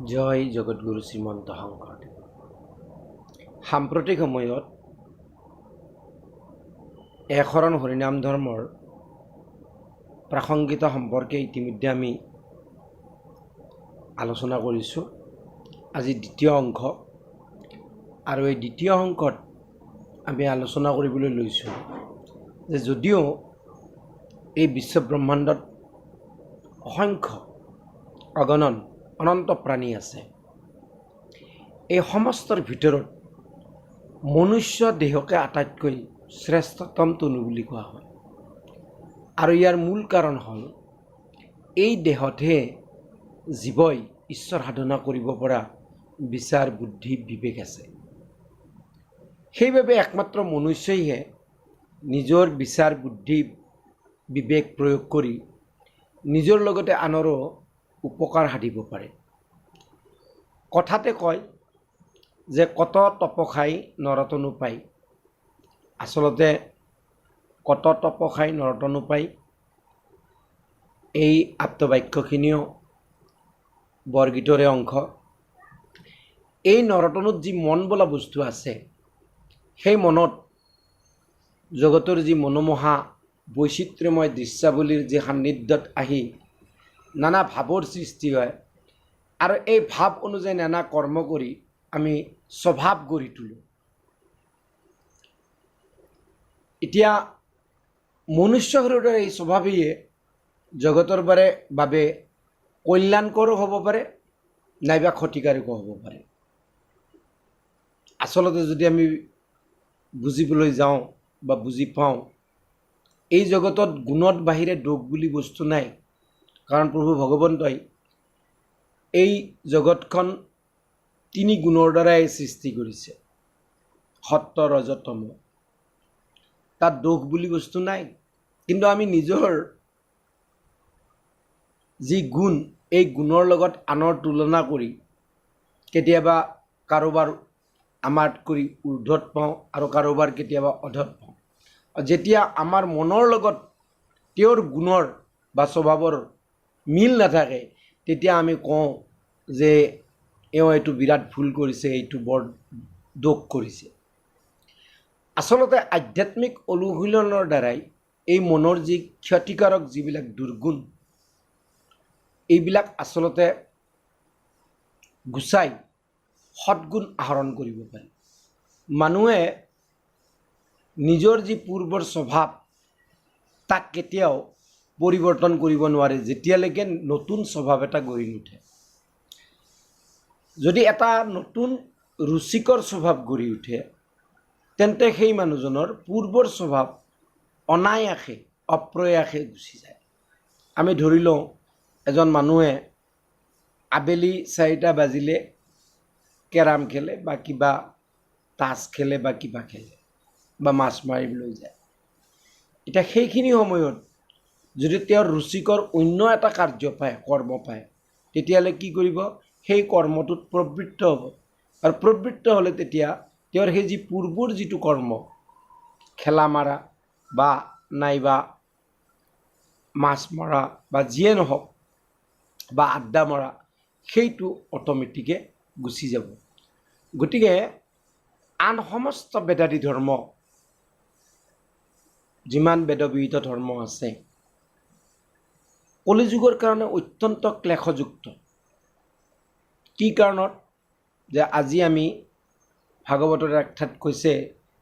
জয় জগতগুৰু শ্ৰীমন্ত শংকৰদেৱ। সাম্প্ৰতিক সময়ত একশৰণ হৰিনাম ধৰ্মৰ প্ৰাসংগিকতা সম্পৰ্কে ইতিমধ্যে আমি আলোচনা কৰিছোঁ। আজি দ্বিতীয় অংশ, আৰু এই দ্বিতীয় অংশত আমি আলোচনা কৰিবলৈ লৈছোঁ যে যদিও এই বিশ্ব ব্ৰহ্মাণ্ডত অসংখ্য অগণন অনন্ত প্ৰাণী আছে, এই সমস্তৰ ভিতৰত মনুষ্য দেহকে আটাইতকৈ শ্ৰেষ্ঠতম তনু বুলি কোৱা হয়। আৰু ইয়াৰ মূল কাৰণ হ'ল এই দেহতহে জীৱই ঈশ্বৰ সাধনা কৰিব পৰা বিচাৰ, বুদ্ধি, বিবেক আছে। সেইবাবে একমাত্ৰ মনুষ্যইহে নিজৰ বিচাৰ, বুদ্ধি, বিবেক প্ৰয়োগ কৰি নিজৰ লগতে আনৰো উপকাৰ সাধিব পাৰে। কথাতে কয় যে কত তপখাই নৰতনু পাই। আচলতে কত তপখাই নৰতনু পাই এই আপ্তবাক্যখিনিও বৰগীতৰে অংশ। এই নৰতনুত যি মন বোলা বস্তু আছে, সেই মনত জগতৰ যি মনোমোহা বৈচিত্ৰ্যময় দৃশ্যাৱলীৰ যি সান্নিধ্যত আহি নানা ভাৱৰ সৃষ্টি হয়, আৰু এই ভাৱ অনুযায়ী নানা কৰ্ম কৰি আমি স্বভাৱ গঢ়ি তোলোঁ। এতিয়া মনুষ্য শৰীৰৰ এই স্বভাৱেই জগতৰ বাবে কল্যাণকৰো হ'ব পাৰে, নাইবা ক্ষতিকাৰকো হ'ব পাৰে। আচলতে যদি আমি বুজিবলৈ যাওঁ বা বুজি পাওঁ, এই জগতত গুণত বাহিৰে দোষ বুলি বস্তু নাই। কাৰণ প্ৰভু ভগৱন্তই এই জগতখন তিনি গুণৰ দ্বাৰাই সৃষ্টি কৰিছে, সত্য, ৰজ, তম। তাত দোষ বুলি বস্তু নাই। কিন্তু আমি নিজৰ যি গুণ, এই গুণৰ লগত আনৰ তুলনা কৰি কেতিয়াবা কাৰোবাৰ আমাতকৈ ঊৰ্ধত পাওঁ আৰু কাৰোবাৰ কেতিয়াবা অধত পাওঁ। যেতিয়া আমাৰ মনৰ লগত তেওঁৰ গুণৰ বা স্বভাৱৰ মিল নাথাকে, তেতিয়া আমি কওঁ যে এওঁ এইটো বিৰাট ভুল কৰিছে, এইটো বৰ দোষ কৰিছে। আচলতে আধ্যাত্মিক অনুশীলনৰ দ্বাৰাই এই মনৰ যি ক্ষতিকাৰক যিবিলাক দুৰ্গুণ, এইবিলাক আচলতে গুচাই সৎগুণ আহৰণ কৰিব পাৰি। মানুহে নিজৰ যি পূৰ্বৰ স্বভাৱ, তাক কেতিয়াও পৰিৱৰ্তন কৰিব নোৱাৰে যেতিয়ালৈকে নতুন স্বভাৱ এটা গঢ়ি নুঠে। যদি এটা নতুন ৰুচিকৰ স্বভাৱ গঢ়ি উঠে, তেন্তে সেই মানুহজনৰ পূৰ্বৰ স্বভাৱ অনায়াসে, অপ্ৰয়াসে গুচি যায়। আমি ধৰি লওঁ এজন মানুহে আবেলি 4টা বাজিলে কেৰাম খেলে বা কিবা তাছ খেলে বা কিবা খেলে বা মাছ মাৰিবলৈ যায়। এতিয়া সেইখিনি সময়ত যদি তেওঁৰ ৰুচিকৰ অন্য এটা কাৰ্য পায়, কৰ্ম পায়, তেতিয়াহ'লে কি কৰিব? সেই কৰ্মটোত প্ৰবৃত্ত হ'ব। আৰু প্ৰবৃত্ত হ'লে তেতিয়া তেওঁৰ সেই যি পূৰ্বৰ যিটো কৰ্ম, খেলা মাৰা বা নাইবা মাছ মৰা বা যিয়ে নহওক বা আড্ডা মৰা, সেইটো অট'মেটিকে গুচি যাব। গতিকে আন সমস্ত বেদাদি ধৰ্ম, যিমান বেদবিহিত ধৰ্ম আছে, কলিযুগৰ কাৰণে অত্যন্ত ক্লেশযুক্ত। কি কাৰণত? যে আজি আমি ভাগৱতৰ এক ঠাইত কৈছে,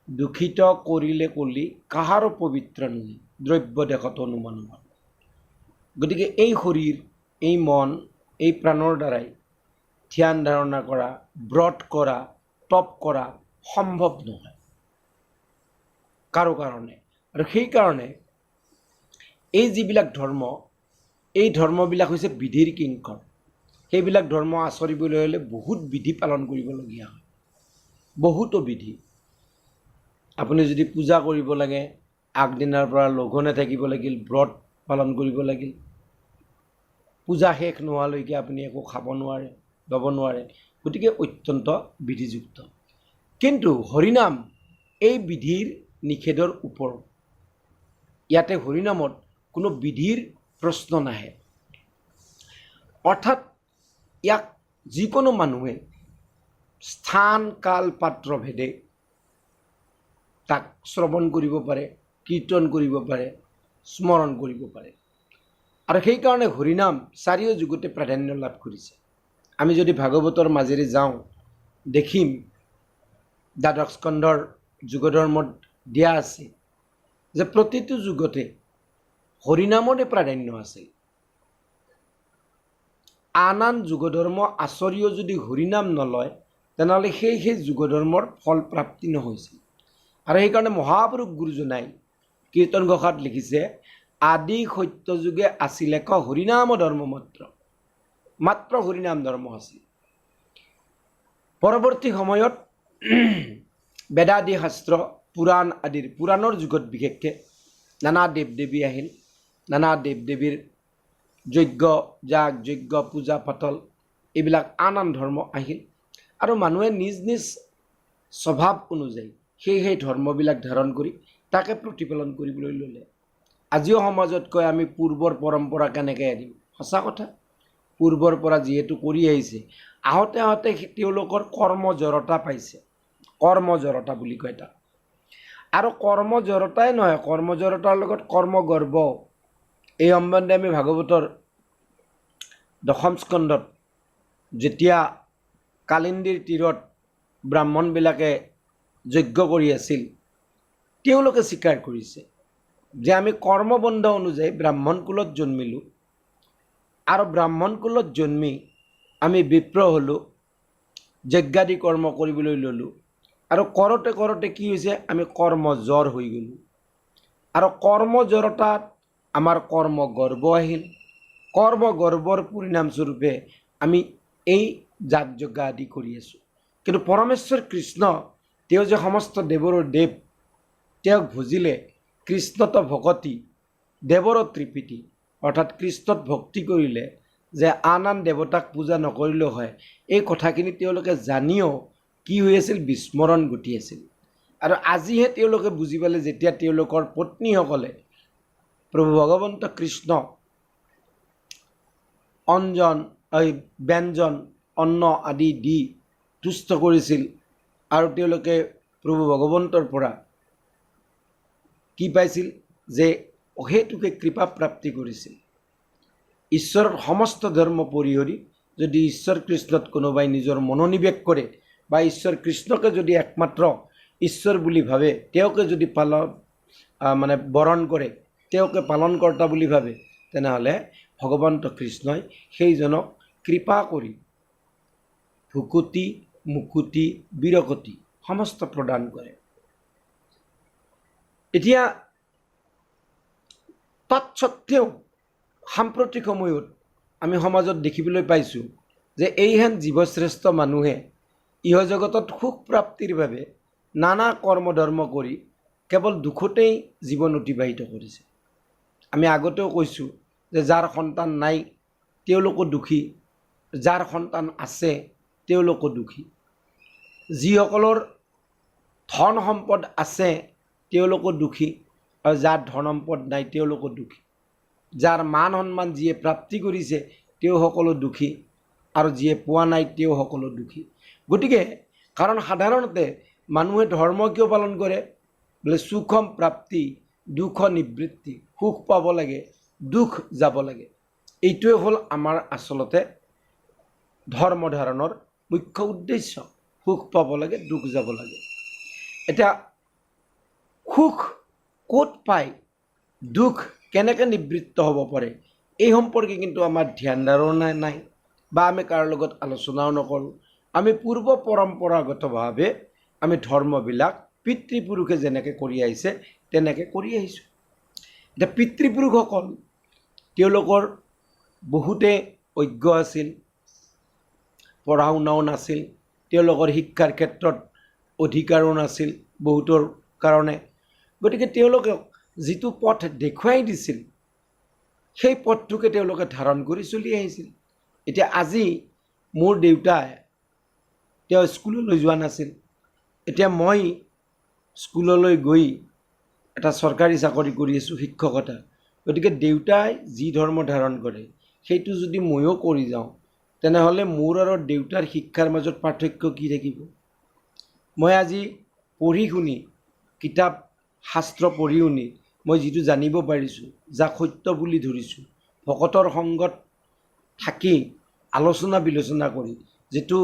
দূষিত কৰিলে কলি কাহাৰো পবিত্ৰ নহয়, দ্ৰব্য দেশত অনুমান। গতিকে এই শৰীৰ, এই মন, এই প্ৰাণৰ দ্বাৰাই ধ্যান ধাৰণা কৰা, ব্ৰত কৰা, তপ কৰা সম্ভৱ নহয় কাৰো কাৰণে। আৰু সেইকাৰণে এই যিবিলাক ধৰ্ম, এই ধৰ্মবিলাক হৈছে বিধিৰ কিংকৰ। সেইবিলাক ধৰ্ম আচৰিবলৈ হ'লে বহুত বিধি পালন কৰিবলগীয়া হয়, বহুতো বিধি। আপুনি যদি পূজা কৰিব লাগে, আগদিনাৰ পৰা লঘোণে থাকিব লাগিল, ব্ৰত পালন কৰিব লাগিল। পূজা শেষ নোহোৱালৈকে আপুনি একো খাব নোৱাৰে, ল'ব নোৱাৰে। গতিকে অত্যন্ত বিধিযুক্ত। কিন্তু হৰিনাম এই বিধিৰ নিষেধৰ ওপৰত। ইয়াতে হৰিনামত কোনো বিধিৰ প্ৰশ্ন নাহে। অৰ্থাৎ ইয়াক যিকোনো মানুহে স্থান কাল পাত্ৰ ভেদে তাক শ্ৰৱণ কৰিব পাৰে, কীৰ্তন কৰিব পাৰে, স্মৰণ কৰিব পাৰে। আৰু সেইকাৰণে হৰিনাম চাৰিও যুগতে প্ৰাধান্য লাভ কৰিছে। আমি যদি ভাগৱতৰ মাজেৰে যাওঁ দেখিম দ্বাদশ স্কন্ধৰ যুগধৰ্মত দিয়া আছে যে প্ৰতিটো যুগতে হৰিনামৰে প্ৰাধান্য আছে। আন আন যুগধৰ্ম আচৰিও যদি হৰিনাম নলয় তেনেহ'লে সেই যুগধৰ্মৰ ফল প্ৰাপ্তি নহৈছিল। আৰু সেইকাৰণে মহাপুৰুষ গুৰুজনাই কীৰ্তন ঘোষাত লিখিছে, আদি সত্য যুগে আছিল এক হৰিনাম ধৰ্ম মাত্ৰ হৰিনাম ধৰ্ম আছিল। পৰৱৰ্তী সময়ত বেদাদি শাস্ত্ৰ পুৰাণৰ যুগত বিশেষকৈ নানা দেৱ দেৱী আহিল, নানা দেৱ দেৱীৰ যজ্ঞ যজ্ঞ পূজা পাতল এইবিলাক আন আন ধৰ্ম আহিল আৰু মানুহে নিজ নিজ স্বভাৱ অনুযায়ী সেই ধৰ্মবিলাক ধাৰণ কৰি তাকে প্ৰতিপালন কৰিবলৈ ল'লে। আজিও সমাজতকৈ আমি পূৰ্বৰ পৰম্পৰা কেনেকৈ এৰিম? সঁচা কথা, পূৰ্বৰ পৰা যিহেতু কৰি আহিছে, আহোঁতে তেওঁলোকৰ কৰ্মজড়তা পাইছে। কৰ্মজড়তা বুলি কয় তাক। আৰু কৰ্মজড়তাই নহয়, কৰ্মজড়তাৰ লগত কৰ্মগৰ্ব। এই সম্বন্ধে আমি ভাগৱতৰ দশম স্কন্ধত যেতিয়া কালিন্দীৰ তীৰত ব্ৰাহ্মণবিলাকে যজ্ঞ কৰি আছিল, তেওঁলোকে স্বীকাৰ কৰিছে যে আমি কৰ্মবন্ধ অনুযায়ী ব্ৰাহ্মণ কুলত জন্মিলোঁ আৰু ব্ৰাহ্মণ কুলত জন্মি আমি বিপ্ৰ হ'লোঁ, যজ্ঞাদি কৰ্ম কৰিবলৈ ল'লোঁ আৰু কৰোঁতে কি হৈছে, আমি কৰ্মজৰ হৈ গ'লোঁ। আৰু কৰ্মজড়তাত আমাৰ কৰ্মগৰ্ব আহিল। কৰ্মগৰ্বৰ পৰিণামস্বৰূপে আমি এই যাগ যজ্ঞ আদি কৰি আছোঁ। কিন্তু পৰমেশ্বৰ কৃষ্ণ তেওঁ যে সমস্ত দেৱৰৰ দেৱ, তেওঁক ভজিলে কৃষ্ণত ভকতি দেৱৰ তৃপ্তি, অৰ্থাৎ কৃষ্ণত ভক্তি কৰিলে যে আন আন দেৱতাক পূজা নকৰিলেও হয়, এই কথাখিনি তেওঁলোকে জানিও কি হৈ আছিল, বিস্মৰণ ঘটি আছিল। আৰু আজিহে তেওঁলোকে বুজি পালে, যেতিয়া তেওঁলোকৰ পত্নীসকলে প্ৰভু ভগৱন্ত কৃষ্ণ ব্যঞ্জন অন্ন আদি দি তুষ্ট কৰিছিল আৰু তেওঁলোকে প্ৰভু ভগৱন্তৰ পৰা কি পাইছিল, যে অহেতুকে কৃপা প্ৰাপ্তি কৰিছিল। ঈশ্বৰৰ সমস্ত ধৰ্ম পৰিহৰি যদি ঈশ্বৰ কৃষ্ণত কোনোবাই নিজৰ মনোনিৱেশ কৰে বা ঈশ্বৰ কৃষ্ণকে যদি একমাত্ৰ ঈশ্বৰ বুলি ভাবে, তেওঁকে যদি বৰণ কৰে, তেওঁকে পালনকৰ্তা বুলি ভাবে, তেনেহ'লে ভগৱন্ত কৃষ্ণই সেইজনক কৃপা কৰি ভুকুতি মুকুতি বিৰকতি সমস্ত প্ৰদান কৰে। এতিয়া তৎসত্ত্বেও সাম্প্ৰতিক সময়ত আমি সমাজত দেখিবলৈ পাইছোঁ যে এইহেন জীৱশ্ৰেষ্ঠ মানুহে ইহজগতত সুখ প্ৰাপ্তিৰ বাবে নানা কৰ্ম ধৰ্ম কৰি কেৱল দুখতেই জীৱন অতিবাহিত কৰিছে। আমি আগতেও কৈছোঁ যে যাৰ সন্তান নাই তেওঁলোকো দুখী, যাৰ সন্তান আছে তেওঁলোকো দুখী। যিসকলৰ ধন সম্পদ আছে তেওঁলোকো দুখী আৰু যাৰ ধন সম্পদ নাই তেওঁলোকো দুখী। যাৰ মান সন্মান যিয়ে প্ৰাপ্তি কৰিছে তেওঁ সকলো দুখী আৰু যিয়ে পোৱা নাই তেওঁ সকলো দুখী। গতিকে কাৰণ সাধাৰণতে মানুহে ধৰ্ম কিয় পালন কৰে? বোলে সুখম প্ৰাপ্তি দুখ নিবৃত্তি, সুখ পাব লাগে, দুখ যাব লাগে। এইটোৱে হ'ল আমাৰ আচলতে ধৰ্ম ধাৰণৰ মুখ্য উদ্দেশ্য। সুখ পাব লাগে, দুখ যাব লাগে। এতিয়া সুখ ক'ত পায়, দুখ কেনেকৈ নিবৃত্ত হ'ব পাৰে, এই সম্পৰ্কে কিন্তু আমাৰ ধ্যান ধাৰণা নাই বা আমি কাৰো লগত আলোচনাও নকৰোঁ। আমি পূৰ্ব পৰম্পৰাগতভাৱে আমি ধৰ্মবিলাক পিতৃপুৰুষে যেনেকৈ কৰি আহিছে তেনেকৈ কৰি আহিছোঁ। এতিয়া পিতৃপুৰুষসকল তেওঁলোকৰ বহুতে অজ্ঞ আছিল, পঢ়া শুনাও নাছিল, তেওঁলোকৰ শিক্ষাৰ ক্ষেত্ৰত অধিকাৰো নাছিল বহুতৰ কাৰণে। গতিকে তেওঁলোকে যিটো পথ দেখুৱাই দিছিল সেই পথটোকে তেওঁলোকে ধাৰণ কৰি চলি আহিছিল। এতিয়া আজি মোৰ দেউতাই তেওঁ স্কুললৈ যোৱা নাছিল, এতিয়া মই স্কুললৈ গৈ এটা চৰকাৰী চাকৰি কৰি আছোঁ, শিক্ষকতা। গতিকে দেউতাই যি ধৰ্ম ধাৰণ কৰে সেইটো যদি ময়ো কৰি যাওঁ তেনেহ'লে মোৰ আৰু দেউতাৰ শিক্ষাৰ মাজত পাৰ্থক্য কি থাকিব? মই আজি পঢ়ি শুনি কিতাপ শাস্ত্ৰ পঢ়ি শুনি মই যিটো জানিব পাৰিছোঁ, যাক সত্য বুলি ধৰিছোঁ, ভকতৰ সংগত থাকি আলোচনা বিলোচনা কৰি যিটো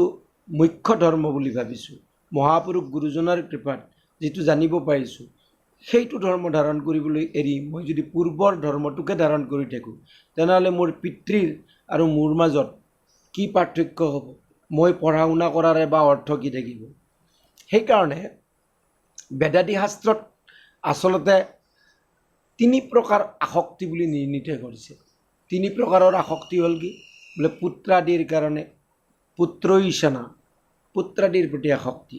মুখ্য ধৰ্ম বুলি ভাবিছোঁ, মহাপুৰুষ গুৰুজনাৰ কৃপাত যিটো জানিব পাৰিছোঁ, সেইটো ধৰ্ম ধাৰণ কৰিবলৈ এৰি মই যদি পূৰ্বৰ ধৰ্মটোকে ধাৰণ কৰি থাকোঁ, তেনেহ'লে মোৰ পিতৃৰ আৰু মোৰ মাজত কি পাৰ্থক্য হ'ব? মই পঢ়া শুনা কৰাৰে বা অৰ্থ কি থাকিব? সেইকাৰণে বেদাদি শাস্ত্ৰত আচলতে 3 প্ৰকাৰ আসক্তি বুলি নিৰ্ণিত কৰিছে। 3 প্ৰকাৰৰ আসক্তি হ'ল কি? বোলে পুত্ৰাদিৰ কাৰণে পুত্ৰইচনা, পুত্ৰাদিৰ প্ৰতি আসক্তি,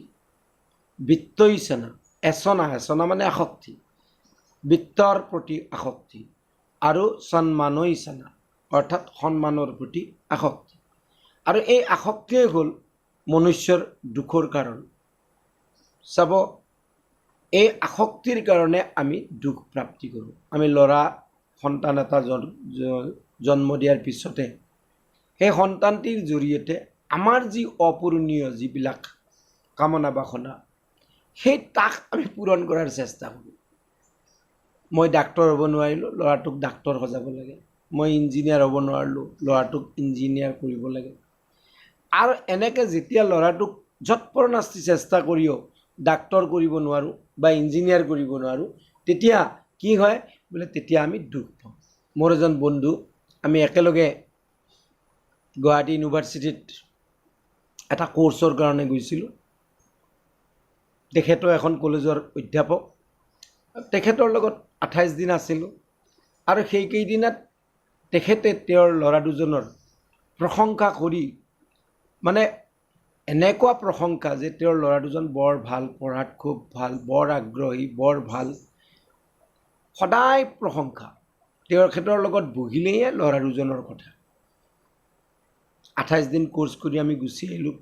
বিত্তইচনা, এচনা মানে আসক্তি, বিত্তৰ প্ৰতি আসক্তি, আৰু সন্মানইচনা অৰ্থাৎ সন্মানৰ প্ৰতি আসক্তি। আৰু এই আসক্তিয়ে হ'ল মনুষ্যৰ দুখৰ কাৰণ। চাব, এই আসক্তিৰ কাৰণে আমি দুখ প্ৰাপ্তি কৰোঁ। আমি ল'ৰা সন্তান এটা জন্ম দিয়াৰ পিছতে সেই সন্তানটিৰ জৰিয়তে আমাৰ যি অপূৰণীয় যিবিলাক কামনা বাসনা, সেই তাক আমি পূৰণ কৰাৰ চেষ্টা কৰোঁ। মই ডাক্তৰ হ'ব নোৱাৰিলোঁ, ল'ৰাটোক ডাক্তৰ সজাব লাগে। মই ইঞ্জিনিয়াৰ হ'ব নোৱাৰিলোঁ, ল'ৰাটোক ইঞ্জিনিয়াৰ কৰিব লাগে। আৰু এনেকৈ যেতিয়া ল'ৰাটোক যৎপৰোনাস্তি চেষ্টা কৰিও ডাক্তৰ কৰিব নোৱাৰোঁ বা ইঞ্জিনিয়াৰ কৰিব নোৱাৰোঁ, তেতিয়া কি হয়? বোলে তেতিয়া আমি দুখ পাওঁ। মোৰ এজন বন্ধু, আমি একেলগে গুৱাহাটী ইউনিভাৰ্চিটিত এটা কোৰ্চৰ কাৰণে গৈছিলোঁ। তেখেতো এখন কলেজৰ অধ্যাপক। তেখেতৰ লগত 28 দিন আছিলোঁ আৰু সেইকেইদিনত তেখেতে তেওঁৰ ল'ৰা দুজনৰ প্ৰশংসা কৰি, মানে এনেকুৱা প্ৰশংসা যে তেওঁৰ ল'ৰা দুজন বৰ ভাল, পঢ়াত খুব ভাল, বৰ আগ্ৰহী, বৰ ভাল, সদায় প্ৰশংসা। তেখেতৰ লগত বহিলেই ল'ৰা দুজনৰ কথা। 28 দিন কোৰ্চ কৰি আমি গুচি আহিলোঁ।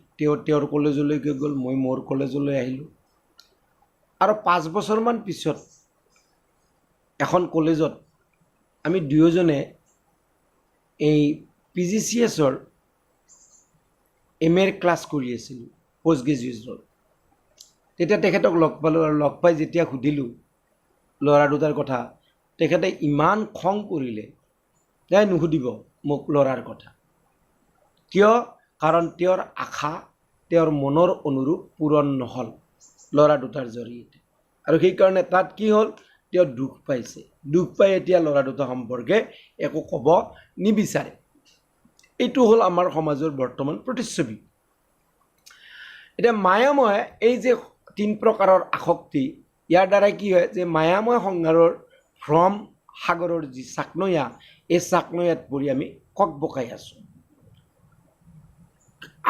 তেওঁৰ কলেজলৈকে গ'ল, মই মোৰ কলেজলৈ আহিলোঁ। আৰু 5 বছৰমান পিছত এখন কলেজত আমি দুয়োজনে এই PGCSৰ MA ক্লাছ কৰি আছিলোঁ, পষ্ট গ্ৰেজুৱেশ্যনৰ। তেতিয়া তেখেতক লগ পালোঁ আৰু লগ পাই যেতিয়া সুধিলোঁ ল'ৰা দুটাৰ কথা, তেখেতে ইমান খং কৰিলে, নুসুধিব মোক ল'ৰাৰ কথা। কিয়? কাৰণ তেওঁৰ আশা, তেওঁৰ মনৰ অনুৰূপ পূৰণ নহ'ল ল'ৰা দুটাৰ জৰিয়তে। আৰু সেইকাৰণে তাত কি হ'ল? তেওঁ দুখ পাইছে। দুখ পাই এতিয়া ল'ৰা দুটা সম্পৰ্কে একো ক'ব নিবিচাৰে। এইটো হ'ল আমাৰ সমাজৰ বৰ্তমান প্ৰতিচ্ছবি। এতিয়া মায়াময় এই যে 3 প্ৰকাৰৰ আসক্তি, ইয়াৰ দ্বাৰাই কি হয়? যে মায়াময় সংসাৰৰ ভ্ৰম সাগৰৰ যি চাকনৈয়া, এই চাকনৈয়াত পৰি আমি ককবকাই আছোঁ।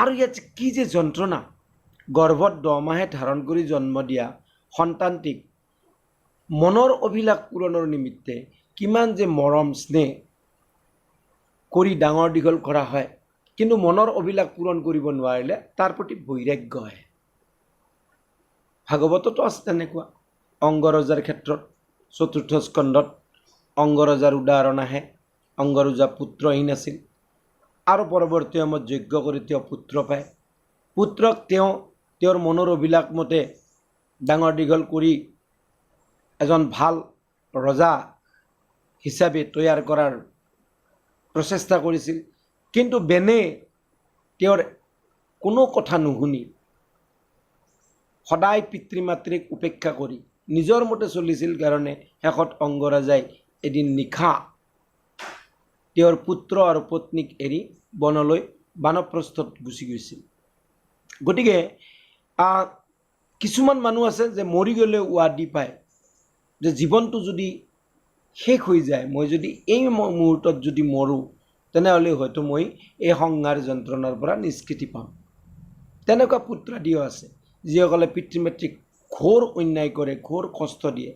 আৰু ইয়াত কি যে যন্ত্ৰণা! গৰ্ভত 10 মাহে ধাৰণ কৰি জন্ম দিয়া সন্তানটিক মনৰ অভিলাষ পূৰণৰ নিমিত্তে কিমান যে মৰম স্নেহ কৰি ডাঙৰ দীঘল কৰা হয়, কিন্তু মনৰ অভিলাষ পূৰণ কৰিব নোৱাৰিলে তাৰ প্ৰতি বৈৰাগ্য আহে। ভাগৱততো আছে তেনেকুৱা। অংগৰজাৰ ক্ষেত্ৰত 4ৰ্থ স্কন্ধত অংগৰজাৰ উদাহৰণ আহে। অংগৰজা পুত্ৰহীন আছিল আৰু পৰৱৰ্তী সময়ত যজ্ঞ কৰি তেওঁ পুত্ৰ পায়। পুত্ৰক তেওঁৰ মনৰ অভিলাষ মতে ডাঙৰ দীঘল কৰি এজন ভাল ৰজা হিচাপে তৈয়াৰ কৰাৰ প্ৰচেষ্টা কৰিছিল, কিন্তু বেনে তেওঁৰ কোনো কথা নুশুনি সদায় পিতৃ মাতৃক উপেক্ষা কৰি নিজৰ মতে চলিছিল কাৰণে শেষত অংগৰাজাই এদিন নিশা তেওঁৰ পুত্ৰ আৰু পত্নীক এৰি বনলৈ বানপ্ৰস্থত গুচি গৈছিল। গতিকে কিছুমান মানুহ আছে যে মৰি গ'লে উৱাদি পায়, যে জীৱনটো যদি শেষ হৈ যায়, মই যদি এই মুহূৰ্তত যদি মৰোঁ, তেনেহ'লে হয়তো মই এই সংসাৰ যন্ত্ৰণাৰ পৰা নিষ্কৃতি পাম। তেনেকুৱা পুত্ৰাদিও আছে যিসকলে পিতৃ মাতৃক ঘোৰ অন্যায় কৰে, ঘোৰ কষ্ট দিয়ে,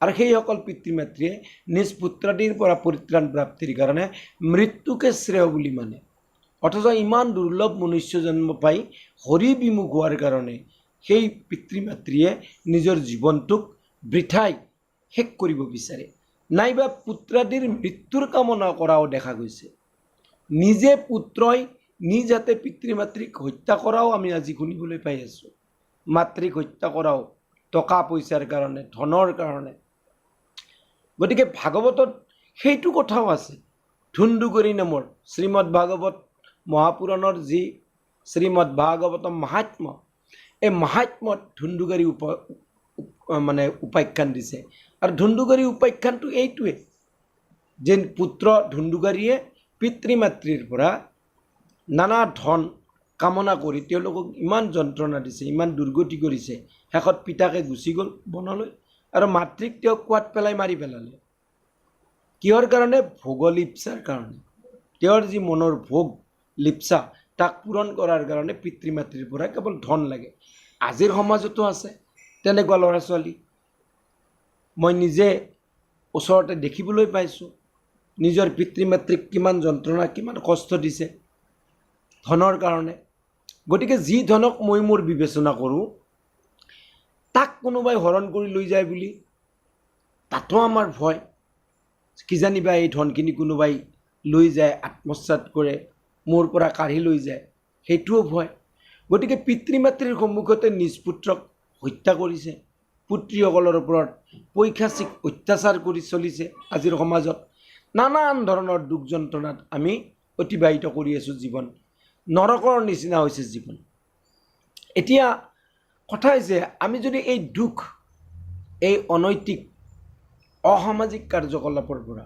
আৰু সেইসকল পিতৃ মাতৃয়ে নিজ পুত্ৰাদিৰ পৰা পৰিত্ৰাণ প্ৰাপ্তিৰ কাৰণে মৃত্যুকে শ্ৰেয় বুলি মানে। অথচ ইমান দুৰ্লভ মনুষ্য জন্ম পাই হৰি বিমুখ হোৱাৰ কাৰণে সেই পিতৃ মাতৃয়ে নিজৰ জীৱনটোক বৃথাই শেষ কৰিব বিচাৰে, নাইবা পুত্ৰাদিৰ মৃত্যুৰ কামনা কৰাও দেখা গৈছে। নিজে পুত্ৰই নিজ হাতে পিতৃ মাতৃক হত্যা কৰাও আমি আজি শুনিবলৈ পাই আছোঁ। মাতৃক হত্যা কৰাও টকা পইচাৰ কাৰণে, ধনৰ কাৰণে। গতিকে ভাগৱতত সেইটো কথাও আছে। ধুন্দুগৰি নামৰ শ্ৰীমদ ভাগৱত মহাপুৰাণৰ যি শ্ৰীমদ ভাগৱতম মাহাত্ম্য, এই মাহাত্ম্যত ধুন্দুগাৰী মানে উপাখ্যান দিছে। আৰু ধুন্দুগাৰী উপাখ্যানটো এইটোৱে যে পুত্ৰ ধুন্দুগাৰীয়ে পিতৃ মাতৃৰ পৰা নানা ধন কামনা কৰি তেওঁলোকক ইমান যন্ত্ৰণা দিছে, ইমান দুৰ্গতি কৰিছে, শেষত পিতাকে গুচি গ'ল বনলৈ আৰু মাতৃক তেওঁক কোৱাত পেলাই মাৰি পেলালে। কিহৰ কাৰণে? ভোগলিপ্সাৰ কাৰণে। তেওঁৰ যি মনৰ ভোগ লিপ্সা তাক পূৰণ কৰাৰ কাৰণে পিতৃ মাতৃৰ পৰা কেৱল ধন লাগে। আজিৰ সমাজতো আছে তেনেকুৱা ল'ৰা ছোৱালী। মই নিজে ওচৰতে দেখিবলৈ পাইছোঁ নিজৰ পিতৃ মাতৃক কিমান যন্ত্ৰণা, কিমান কষ্ট দিছে ধনৰ কাৰণে। গতিকে যি ধনক মই মোৰ বিবেচনা কৰোঁ, তাক কোনোবাই হৰণ কৰি লৈ যায় বুলি তাতো আমাৰ ভয়। কিজানিবা এই ধনখিনি কোনোবাই লৈ যায়, আত্মসাৎ কৰে, মোৰ পৰা কাঢ়ি লৈ যায়, সেইটোও ভয়। গতিকে পিতৃ মাতৃৰ সন্মুখতে নিজ পুত্ৰক হত্যা কৰিছে, পুত্ৰীসকলৰ ওপৰত পৈশাচিক অত্যাচাৰ কৰি চলিছে। আজিৰ সমাজত নানান ধৰণৰ দুখ যন্ত্ৰণাত আমি অতিবাহিত কৰি আছোঁ জীৱন। নৰকৰ নিচিনা হৈছে জীৱন। এতিয়া কথা হৈছে, আমি যদি এই দুখ, এই অনৈতিক অসামাজিক কাৰ্যকলাপৰ পৰা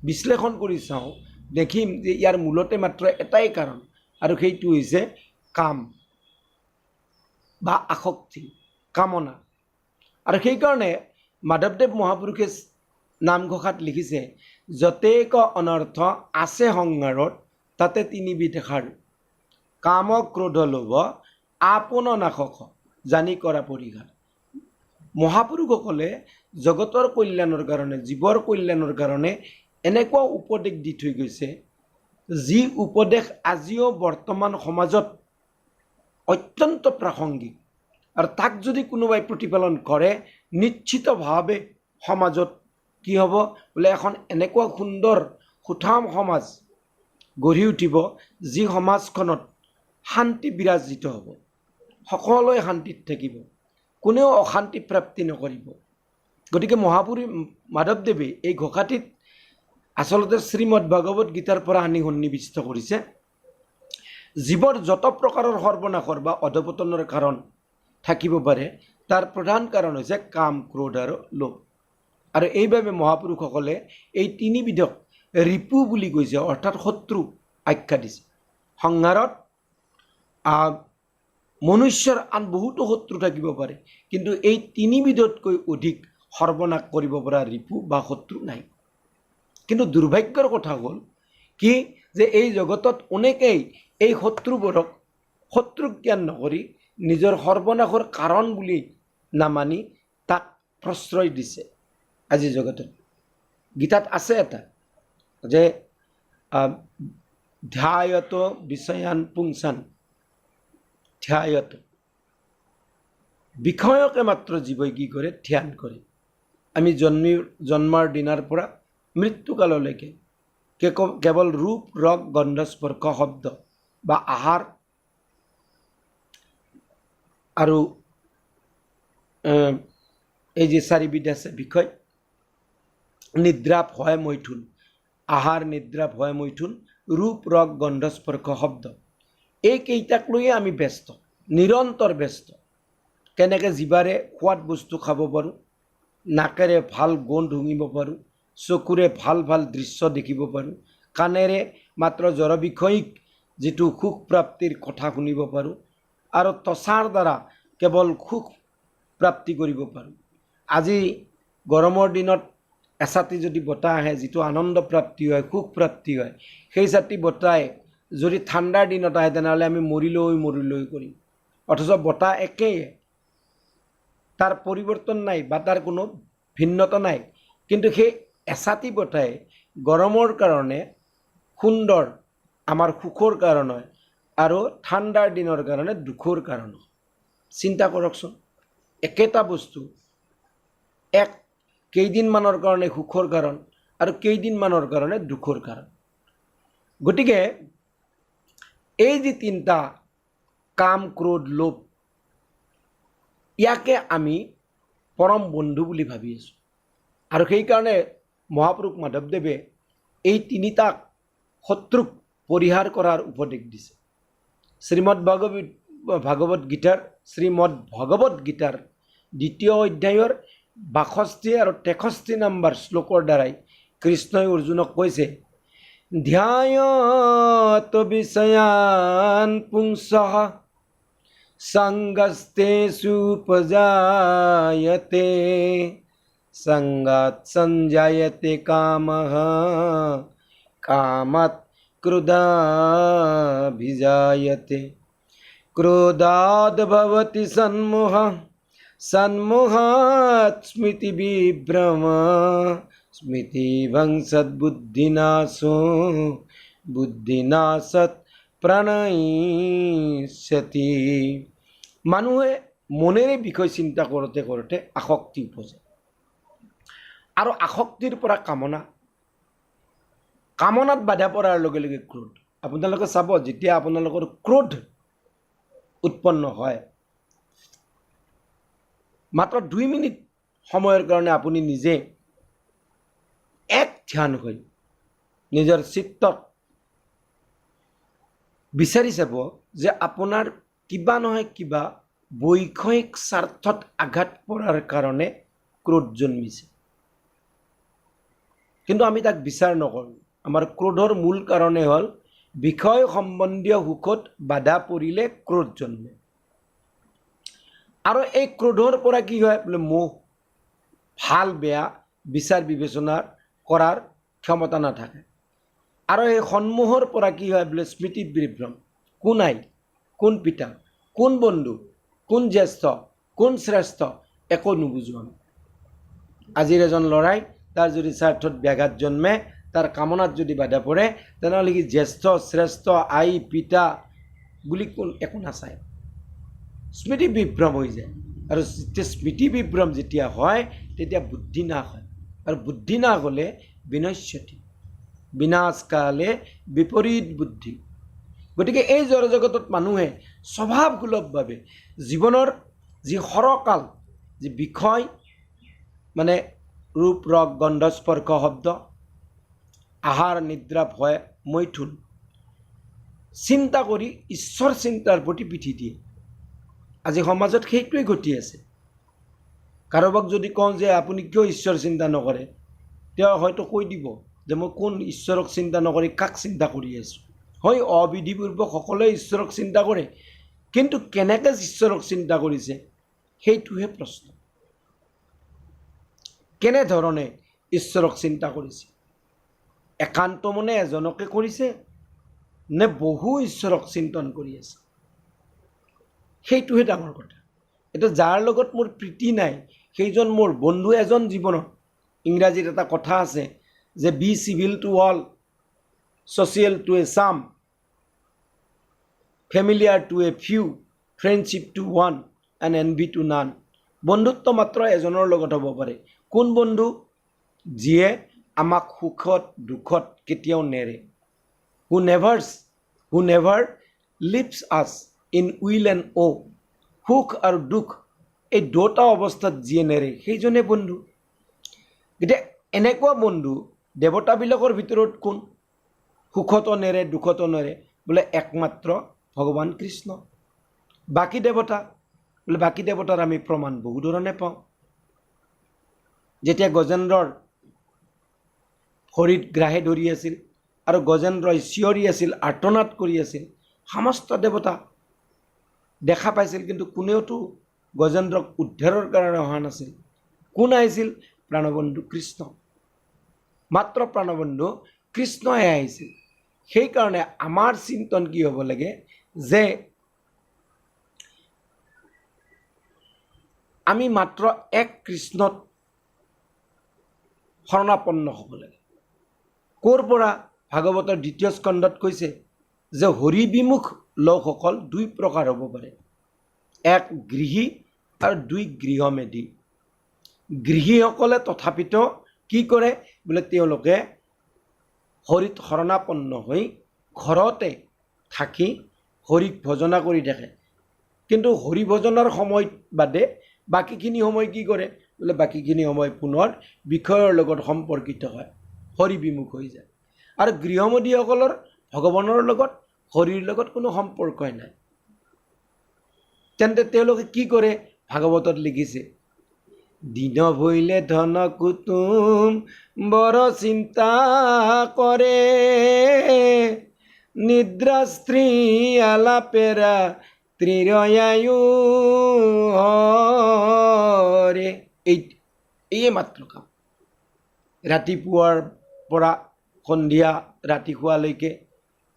বিশ্লেষণ কৰি চাওঁ, দেখিম যে ইয়াৰ মূলতে মাত্ৰ এটাই কাৰণ, আৰু সেইটো হৈছে কাম বা আসক্তি, কামনা। আৰু সেইকাৰণে মাধৱদেৱ মহাপুৰুষে নামঘোষাত লিখিছে, যতেক অনৰ্থ আছে সংসাৰত তাতে তিনিবিধ সাৰ, কাম ক্ৰোধ লোভ আপোন নাশক জানি কৰা পৰিহাৰ। মহাপুৰুষসকলে জগতৰ কল্যাণৰ কাৰণে, জীৱৰ কল্যাণৰ কাৰণে এনেকুৱা উপদেশ দি থৈ গৈছে, যি উপদেশ আজিও বৰ্তমান সমাজত অত্যন্ত প্ৰাসংগিক। আৰু তাক যদি কোনোবাই প্ৰতিপালন কৰে, নিশ্চিতভাৱে সমাজত কি হ'ব বোলে, এখন এনেকুৱা সুন্দৰ সুঠাম সমাজ গঢ়ি উঠিব, যি সমাজখনত শান্তি বিৰাজিত হ'ব, সকলোৱে শান্তিত থাকিব, কোনেও অশান্তি প্ৰাপ্তি নকৰিব। গতিকে মহাপুৰুষ মাধৱদেৱে এই ঘোষাটিত আচলতে শ্ৰীমদ ভাগৱত গীতাৰ পৰা আনি সন্নিৱিষ্ট কৰিছে। জীৱৰ যত প্ৰকাৰৰ সৰ্বনাশৰ বা অধপতনৰ কাৰণ থাকিব পাৰে, তাৰ প্ৰধান কাৰণ হৈছে কাম, ক্ৰোধ আৰু লোভ। আৰু এইবাবে মহাপুৰুষসকলে এই তিনিবিধক ৰিপু বুলি কৈছে, অৰ্থাৎ শত্ৰু আখ্যা দিছে। সংসাৰত মনুষ্যৰ আন বহুতো শত্ৰু থাকিব পাৰে, কিন্তু এই তিনিবিধতকৈ অধিক সৰ্বনাশ কৰিব পৰা ৰিপু বা শত্ৰু নাই। কিন্তু দুৰ্ভাগ্যৰ কথা হ'ল কি, যে এই জগতত অনেকেই এই শত্ৰুবোৰক শত্ৰুক জ্ঞান নকৰি নিজৰ সৰ্বনাশৰ কাৰণ বুলি নামানি তাক প্ৰশ্ৰয় দিছে। আজিৰ জগতত গীতাত আছে এটা, যে ধ্যায়ত বিষয়ান পুংসান, ধ্যায়ত বিষয়কে মাত্ৰ জীৱই কি কৰে, ধ্যান কৰে। আমি জন্মৰ দিনাৰ পৰা মৃত্যুকাললৈকে কেৱল ৰূপ, ৰস, গন্ধ, স্পৰ্শ, শব্দ বা আহাৰ আৰু এই যে চাৰিবিধ আছে বিষয়, নিদ্ৰা, ভয়, মৈথুন, আহাৰ, নিদ্ৰা, ভয়, মৈথুন, ৰূপ, ৰস, গন্ধ, স্পৰ্শ, শব্দ, এইকেইটাক লৈয়ে আমি ব্যস্ত, নিৰন্তৰ ব্যস্ত। কেনেকৈ জিভাৰে সোৱাদ বস্তু খাব পাৰোঁ, নাকেৰে ভাল গোন্ধ শুঙিব পাৰোঁ, চকুৰে ভাল ভাল দৃশ্য দেখিব পাৰোঁ, কাণেৰে মাত্ৰ জড়বিষয়িক যিটো সুখ প্ৰাপ্তিৰ কথা শুনিব পাৰোঁ, আৰু ত্বচাৰ দ্বাৰা কেৱল সুখ প্ৰাপ্তি কৰিব পাৰোঁ। আজি গৰমৰ দিনত এছাতি যদি বতাহ আহে, যিটো আনন্দ প্ৰাপ্তি হয়, সুখ প্ৰাপ্তি হয়, সেই ছাতি বতাহে যদি ঠাণ্ডাৰ দিনত আহে, তেনেহ'লে আমি মৰিলৈ কৰিম। অথচ বতাহ একেই, তাৰ পৰিৱৰ্তন নাই বা তাৰ কোনো ভিন্নতা নাই। কিন্তু সেই এছাতি বতাহে গৰমৰ কাৰণে সুন্দৰ, আমাৰ সুখৰ কাৰণ হয়, আৰু ঠাণ্ডাৰ দিনৰ কাৰণে দুখৰ কাৰণ। চিন্তা কৰকচোন, একেটা বস্তু কেইদিনমানৰ কাৰণে সুখৰ কাৰণ আৰু কেইদিনমানৰ কাৰণে দুখৰ কাৰণ। গতিকে এই যে তিনিটা কাম ক্ৰোধ লোভ ইয়াকে আমি পৰম বন্ধু বুলি ভাবি আছোঁ আৰু সেইকাৰণে মহাপুৰুষ মাধৱদেৱে এই তিনিটাক শত্ৰুক পৰিহাৰ কৰাৰ উপদেশ দিছে শ্ৰীমদ ভাগৱত গীতাৰ দ্বিতীয় অধ্যায়ৰ 62 আৰু 63 নম্বৰ শ্লোকৰ দ্বাৰাই কৃষ্ণই অৰ্জুনক কৈছে ধ্যায়ত বিষয়ান পুংসঃ সংগস্তেষু উপজায়তে संगात संजायते कामः कामात् क्रोधाभिजायते क्रोधाद् भवति सन्मोहः सन्मोहात् स्मृतिविभ्रमः स्मृतिभंशात् बुद्धिनाशो बुद्धिनाशात् প্ৰণয়িষ্যতি মানুহে মনেৰে বিষয় চিন্তা কৰোঁতে কৰোঁতে আসক্তি উপজে আৰু আসক্তিৰ পৰা কামনাত বাধা পৰাৰ লগে লগে ক্ৰোধ আপোনালোকে চাব যেতিয়া আপোনালোকৰ ক্ৰোধ উৎপন্ন হয় মাত্ৰ 2 মিনিট সময়ৰ কাৰণে আপুনি নিজে এক ধ্যান হৈ নিজৰ চিত্তত বিচাৰি চাব যে আপোনাৰ কিবা নহয় কিবা বৈষয়িক স্বাৰ্থত আঘাত পৰাৰ কাৰণে ক্ৰোধ জন্মিছে কিন্তু আমি তাক বিচাৰ নকৰোঁ আমাৰ ক্ৰোধৰ মূল কাৰণে হ'ল বিষয় সম্বন্ধীয় সুখত বাধা পৰিলে ক্ৰোধ জন্মে আৰু এই ক্ৰোধৰ পৰা কি হয় বোলে মোহ ভাল বেয়া বিচাৰ বিবেচনা কৰাৰ ক্ষমতা নাথাকে আৰু এই সন্মোহৰ পৰা কি হয় বোলে স্মৃতি বিভ্ৰম কোন আই কোন পিতা কোন বন্ধু কোন জ্যেষ্ঠ কোন শ্ৰেষ্ঠ একো নুবুজো আমি আজিৰ এজন ল'ৰাই তাৰ যদি স্বাৰ্থত ব্যাঘাত জন্মে তাৰ কামনাত যদি বাধা পৰে তেনেহ'লে কি জ্যেষ্ঠ শ্ৰেষ্ঠ আই পিতা বুলি কোন একো নাচায় স্মৃতি বিভ্ৰম হৈ যায় আৰু স্মৃতি বিভ্ৰম যেতিয়া হয় তেতিয়া বুদ্ধি নাশ হয় আৰু বুদ্ধি নাশ হ'লে বিনশ্যতি বিনাশকালে বিপৰীত বুদ্ধি গতিকে এই জড়জগতত মানুহে স্বভাৱসুলভভাৱে জীৱনৰ যি সৰকাল যি বিষয় মানে ৰূপ ৰস গন্ধ স্পৰ্শ শব্দ আহাৰ নিদ্ৰা ভয় মৈথুন চিন্তা কৰি ঈশ্বৰ চিন্তাৰ প্ৰতি পিঠি দিয়ে আজি সমাজত সেইটোৱে ঘটি আছে কাৰোবাক যদি কওঁ যে আপুনি কিয় ঈশ্বৰ চিন্তা নকৰে তেওঁ হয়তো কৈ দিব যে মই কোন ঈশ্বৰক চিন্তা নকৰি কাক চিন্তা কৰি আছোঁ হয় অবিধিপূৰ্বক সকলোৱে ঈশ্বৰক চিন্তা কৰে কিন্তু কেনেকৈ ঈশ্বৰক চিন্তা কৰিছে সেইটোহে প্ৰশ্ন কেনেধৰণে ঈশ্বৰক চিন্তা কৰিছে একান্ত মনে এজনকে কৰিছে নে বহু ঈশ্বৰক চিন্তন কৰি আছে সেইটোহে ডাঙৰ কথা এটা যাৰ লগত মোৰ প্ৰীতি নাই সেইজন মোৰ বন্ধু এজন জীৱনত ইংৰাজীত এটা কথা আছে যে be civil to all social to a some familiar to a few friendship to one and envy to none বন্ধুত্ব মাত্ৰ এজনৰ লগত হ'ব পাৰে কোন বন্ধু যিয়ে আমাক সুখত দুখত কেতিয়াও নেৰে who never leaves us in will and woe সুখ আৰু দুখ এই দুটা অৱস্থাত যিয়ে নেৰে সেইজনে বন্ধু গতিকে এনেকুৱা বন্ধু দেৱতাবিলাকৰ ভিতৰত কোন সুখতো নেৰে দুখতো নেৰে বোলে একমাত্ৰ ভগৱান কৃষ্ণ বাকী দেৱতা বোলে বাকী দেৱতাৰ আমি প্ৰমাণ বহু ধৰণে পাওঁ যেতিয়া গজেন্দ্ৰৰ ভৰিত গ্ৰাহে ধৰি আছিল আৰু গজেন্দ্ৰই চিঞৰি আছিল আৰ্তনাদ কৰি আছিল সমস্ত দেৱতা দেখা পাইছিল কিন্তু কোনেওতো গজেন্দ্ৰক উদ্ধাৰৰ কাৰণে অহা নাছিল কোন আহিছিল প্ৰাণবন্ধু কৃষ্ণ মাত্ৰ প্ৰাণবন্ধু কৃষ্ণই আহিছিল সেইকাৰণে আমাৰ চিন্তন কি হ'ব লাগে যে আমি মাত্ৰ এক কৃষ্ণত শৰণাপন্ন হ'ব লাগে ক'ৰ পৰা ভাগৱতৰ দ্বিতীয় স্কন্ধত কৈছে যে হৰি বিমুখ লোকসকল দুই প্ৰকাৰ হ'ব পাৰে এক গৃহী আৰু দুই গৃহমেধী গৃহীসকলে তথাপিতো কি কৰে বোলে তেওঁলোকে হৰিত শৰণাপন্ন হৈ ঘৰতে থাকি হৰিক ভজনা কৰি থাকে কিন্তু হৰি ভজনাৰ সময় বাদে বাকীখিনি সময় কি কৰে বোলে বাকীখিনি সময় পুনৰ বিষয়ৰ লগত সম্পৰ্কিত হয় হৰি বিমুখ হৈ যায় আৰু গৃহমদীসকলৰ ভগৱানৰ লগত হৰিৰ লগত কোনো সম্পৰ্কই নাই তেন্তে তেওঁলোকে কি কৰে ভাগৱতত লিখিছে দিন ভৈলে ধন কুটুম বৰ চিন্তা কৰে নিদ্ৰা স্ত্ৰী আলাপেৰা ত্ৰিৰয়ায়ু হৰে এই মাত্ৰ কাম ৰাতিপুৱাৰ পৰা সন্ধিয়া ৰাতি শুৱালৈকে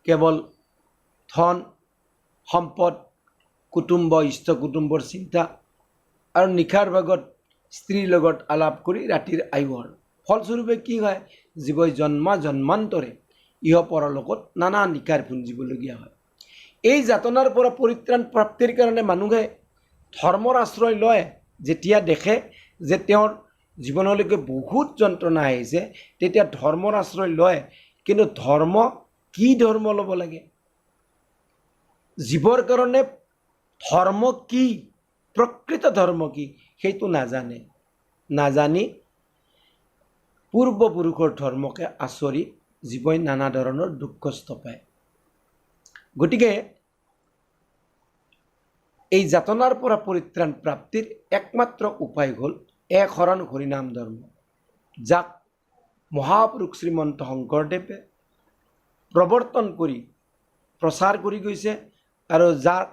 কেৱল ধন সম্পদ কুটুম্ব ইষ্ট কুটুম্বৰ চিন্তা আৰু নিশাৰ ভাগত স্ত্ৰীৰ লগত আলাপ কৰি ৰাতিৰ আয়ুৰ ফলস্বৰূপে কি হয় জীৱই জন্মান্তৰে ইহ পৰলোকত নানা নিশাৰ ভুঞ্জিবলগীয়া হয় এই যাতনাৰ পৰা পৰিত্ৰাণ প্ৰাপ্তিৰ কাৰণে মানুহে ধৰ্মৰ আশ্ৰয় লয় যেতিয়া দেখে যে তেওঁৰ জীৱনলৈকে বহুত যন্ত্ৰণা আহিছে তেতিয়া ধৰ্মৰ আশ্ৰয় লয় কিন্তু ধৰ্ম কি ধৰ্ম ল'ব লাগে জীৱৰ কাৰণে ধৰ্ম কি প্ৰকৃত ধৰ্ম কি সেইটো নাজানি পূৰ্বপুৰুষৰ ধৰ্মকে আচৰি জীৱই নানা ধৰণৰ দুখ কষ্ট পায় গতিকে এই যাতনাৰ পৰা পৰিত্ৰাণ প্ৰাপ্তিৰ একমাত্ৰ উপায় হ'ল এক শৰণ হৰিনাম ধৰ্ম যাক মহাপুৰুষ শ্ৰীমন্ত শংকৰদেৱে প্ৰৱৰ্তন কৰি প্ৰচাৰ কৰি গৈছে আৰু যাক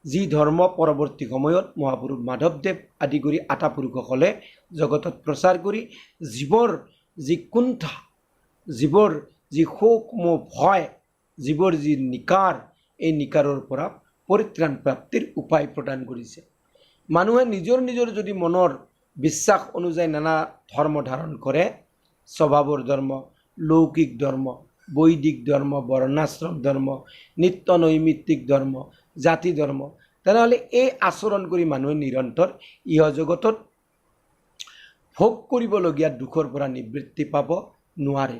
যি ধৰ্ম পৰৱৰ্তী সময়ত মহাপুৰুষ মাধৱদেৱ আদি কৰি আটা পুৰুষসকলে জগতত প্ৰচাৰ কৰি জীৱৰ যি কুণ্ঠা জীৱৰ যি শোক মোহ ভয় জীৱৰ যি নিকাৰ এই নিকাৰৰ পৰা পৰিত্ৰাণ প্ৰাপ্তিৰ উপায় প্ৰদান কৰিছে মানুহে নিজৰ যদি মনৰ বিশ্বাস অনুযায়ী নানা ধৰ্ম ধাৰণ কৰে স্বভাৱৰ ধৰ্ম লৌকিক ধৰ্ম বৈদিক ধৰ্ম বৰ্ণাশ্ৰম ধৰ্ম নিত্য নৈমিত্তিক ধৰ্ম জাতি ধৰ্ম তেনেহ'লে এই আচৰণ কৰি মানুহে নিৰন্তৰ ইহ জগতত ভোগ কৰিবলগীয়া দুখৰ পৰা নিবৃত্তি পাব নোৱাৰে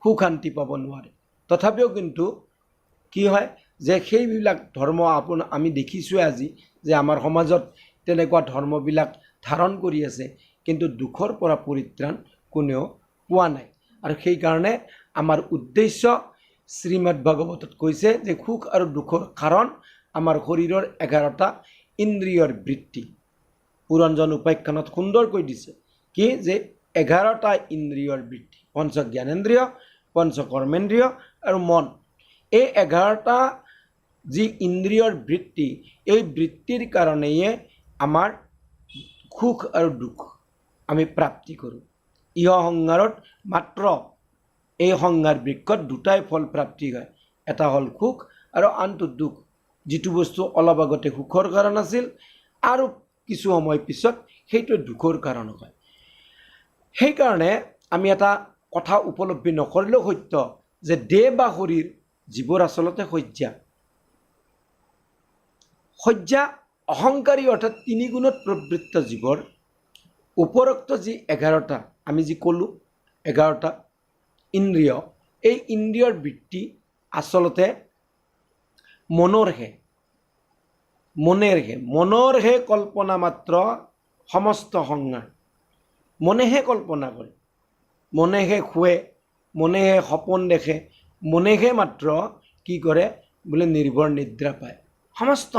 সুখ শান্তি পাব নোৱাৰে তথাপিও কিন্তু কি হয় যে সেইবিলাক ধৰ্ম আমি দেখিছোঁৱে আজি যে আমাৰ সমাজত তেনেকুৱা ধৰ্মবিলাক ধাৰণ কৰি আছে কিন্তু দুখৰ পৰা পৰিত্ৰাণ কোনেও পোৱা নাই আৰু সেইকাৰণে আমাৰ উদ্দেশ্য শ্ৰীমদ ভাগৱতত কৈছে যে সুখ আৰু দুখৰ কাৰণ আমাৰ শৰীৰৰ 11টা ইন্দ্ৰিয়ৰ বৃত্তি পুৰঞ্জন উপাখ্যানত সুন্দৰকৈ দিছে কি যে 11টা ইন্দ্ৰিয়ৰ বৃত্তি পঞ্চ জ্ঞানেন্দ্ৰিয় পঞ্চ কৰ্মেন্দ্ৰিয় আৰু মন এই 11টা যি ইন্দ্ৰিয়ৰ বৃত্তি এই বৃত্তিৰ কাৰণেই আমাৰ সুখ আৰু দুখ আমি প্ৰাপ্তি কৰোঁ ইহ সংসাৰত মাত্ৰ এই সংসাৰ বৃক্ষত দুটাই ফল প্ৰাপ্তি হয় এটা হ'ল সুখ আৰু আনটো দুখ যিটো বস্তু অলপ আগতে সুখৰ কাৰণ আছিল আৰু কিছু সময় পিছত সেইটো দুখৰ কাৰণ হয় সেইকাৰণে আমি এটা কথা উপলব্ধি নকৰিলেও সত্য যে দেহ বা শৰীৰ জীৱৰ আচলতে শয্যা অহংকাৰী অৰ্থাৎ তিনি গুণত প্ৰবৃত্ত জীৱৰ উপৰোক্ত যি 11টা আমি যি ক'লোঁ 11টা ইন্দ্ৰিয় এই ইন্দ্ৰিয়ৰ বৃত্তি আচলতে মনৰহে কল্পনা মাত্ৰ সমস্ত সংসাৰ মনেহে কল্পনা কৰে মনেহে শুৱে মনেহে সপোন দেখে মনেহে মাত্ৰ কি কৰে বোলে নিৰ্ভৰ নিদ্ৰা পায় সমস্ত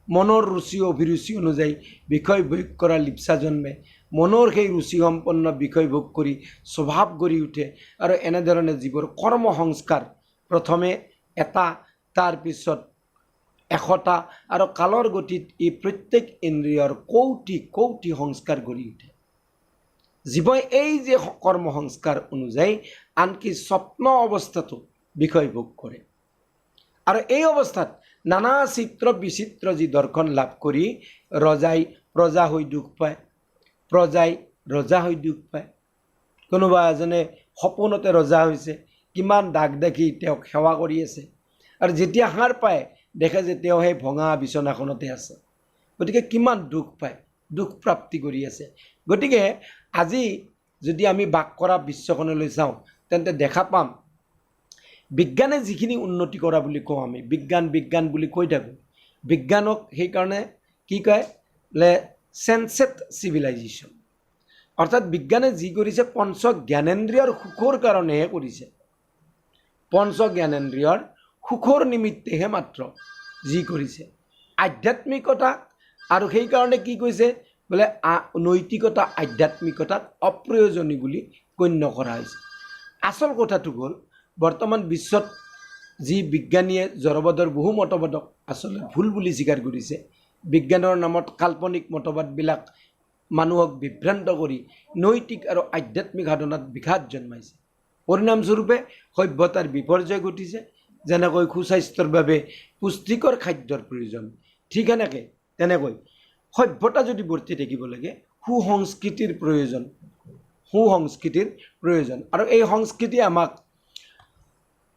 মনৰ ৰুচি অভিৰুচি অনুযায়ী বিষয় ভোগ কৰা লিপ্সা জন্মে মনৰ সেই ৰুচি সম্পন্ন বিষয় ভোগ কৰি স্বভাৱ গঢ়ি উঠে আৰু এনেধৰণে জীৱৰ কৰ্ম সংস্কাৰ প্ৰথমে এটা তাৰপিছত 100টা আৰু কালৰ গতিত এই প্ৰত্যেক ইন্দ্ৰিয়ৰ কৌটি সংস্কাৰ গঢ়ি উঠে জীৱই এই যে কৰ্ম সংস্কাৰ অনুযায়ী আনকি স্বপ্ন অৱস্থাতো বিষয় ভোগ কৰে আৰু এই অৱস্থাত নানা চিত্ৰ বিচিত্ৰ যি দৰ্শন লাভ কৰি ৰজাই প্ৰজা হৈ দুখ পায় প্ৰজাই ৰজা হৈ দুখ পায় কোনোবা এজনে সপোনতে ৰজা হৈছে কিমান দাগ দেখি তেওঁক সেৱা কৰি আছে আৰু যেতিয়া সাৰ পায় দেখে যে তেওঁ সেই ভঙা বিচনাখনতে আছে গতিকে কিমান দুখ পায় দুখ প্ৰাপ্তি কৰি আছে গতিকে আজি যদি আমি বাস কৰা বিশ্বখনলৈ চাওঁ তেন্তে দেখা পাম বিজ্ঞানে যিখিনি উন্নতি কৰা বুলি কওঁ আমি বিজ্ঞান বুলি কৈ থাকোঁ বিজ্ঞানক সেইকাৰণে কি কয় বোলে চেন্সেট চিভিলাইজেশ্যন অৰ্থাৎ বিজ্ঞানে যি কৰিছে পঞ্চ জ্ঞানেন্দ্ৰিয়ৰ সুখৰ কাৰণেহে কৰিছে পঞ্চ জ্ঞানেন্দ্ৰিয়ৰ সুখৰ নিমিত্তেহে মাত্ৰ যি কৰিছে আধ্যাত্মিকতা আৰু সেইকাৰণে কি কৈছে বোলে নৈতিকতা আধ্যাত্মিকতাক অপ্ৰয়োজনীয় বুলি গণ্য কৰা হৈছে আচল কথাটো হ'ল বৰ্তমান বিশ্বত যি বিজ্ঞানীয়ে জড়বাদৰ বহু মতবাদক আচলতে ভুল বুলি স্বীকাৰ কৰিছে বিজ্ঞানৰ নামত কাল্পনিক মতবাদবিলাক মানুহক বিভ্ৰান্ত কৰি নৈতিক আৰু আধ্যাত্মিক সাধনাত বিঘাত জন্মাইছে পৰিণামস্বৰূপে সভ্যতাৰ বিপৰ্যয় ঘটিছে যেনেকৈ সুস্বাস্থ্যৰ বাবে পুষ্টিকৰ খাদ্যৰ প্ৰয়োজন ঠিক এনেকৈ তেনেকৈ সভ্যতা যদি বৰ্তি থাকিব লাগে সুসংস্কৃতিৰ প্ৰয়োজন আৰু এই সংস্কৃতি আমাক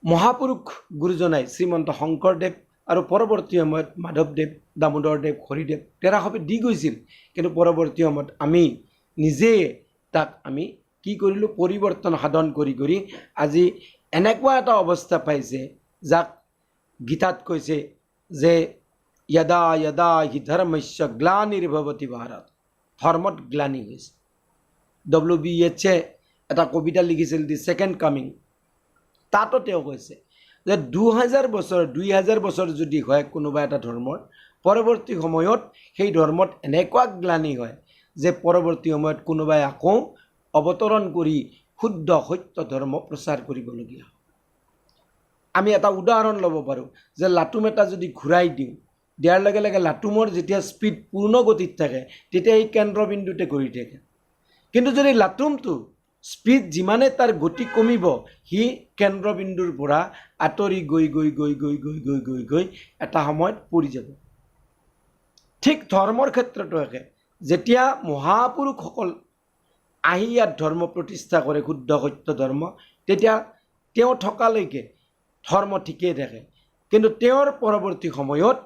মহাপুৰুষ গুৰুজনাই শ্ৰীমন্ত শংকৰদেৱ আৰু পৰৱৰ্তী সময়ত মাধৱদেৱ দামোদৰদেৱ হৰিদেৱ তেৰাসৱে দি গৈছিল কিন্তু পৰৱৰ্তী সময়ত আমি নিজে তাক আমি কি কৰিলোঁ পৰিৱৰ্তন সাধন কৰি আজি এনেকুৱা এটা অৱস্থা পাইছে যাক গীতাত কৈছে যে यदा यदा हि धर्मस्य ग्लानिर्भवति भारत ধৰ্মত গ্লানি হৈছে WBHে এটা কবিতা লিখিছিল দি সেকেন্ড কামিং তাতো তেওঁ কৈছে যে 2000 বছৰ যদি হয় কোনোবা এটা ধৰ্মৰ পৰৱৰ্তী সময়ত সেই ধৰ্মত এনেকুৱা গ্লানি হয় যে পৰৱৰ্তী সময়ত কোনোবাই আকৌ অৱতৰণ কৰি শুদ্ধ সত্য ধৰ্ম প্ৰচাৰ কৰিবলগীয়া আমি এটা উদাহৰণ ল'ব পাৰোঁ যে লাটুম এটা যদি ঘূৰাই দিওঁ দিয়াৰ লগে লগে লাটুমৰ যেতিয়া স্পীড পূৰ্ণ গতিত থাকে তেতিয়া এই কেন্দ্ৰবিন্দুতে ঘূৰি থাকে কিন্তু যদি লাটুমটো স্পীড যিমানে তাৰ গতি কমিব সি কেন্দ্ৰবিন্দুৰ পৰা আঁতৰি গৈ এটা সময়ত পৰি যাব ঠিক ধৰ্মৰ ক্ষেত্ৰতো একে যেতিয়া মহাপুৰুষসকল আহি ইয়াত ধৰ্ম প্ৰতিষ্ঠা কৰে শুদ্ধ সত্য ধৰ্ম তেতিয়া তেওঁ থকালৈকে ধৰ্ম ঠিকেই থাকে কিন্তু তেওঁৰ পৰৱৰ্তী সময়ত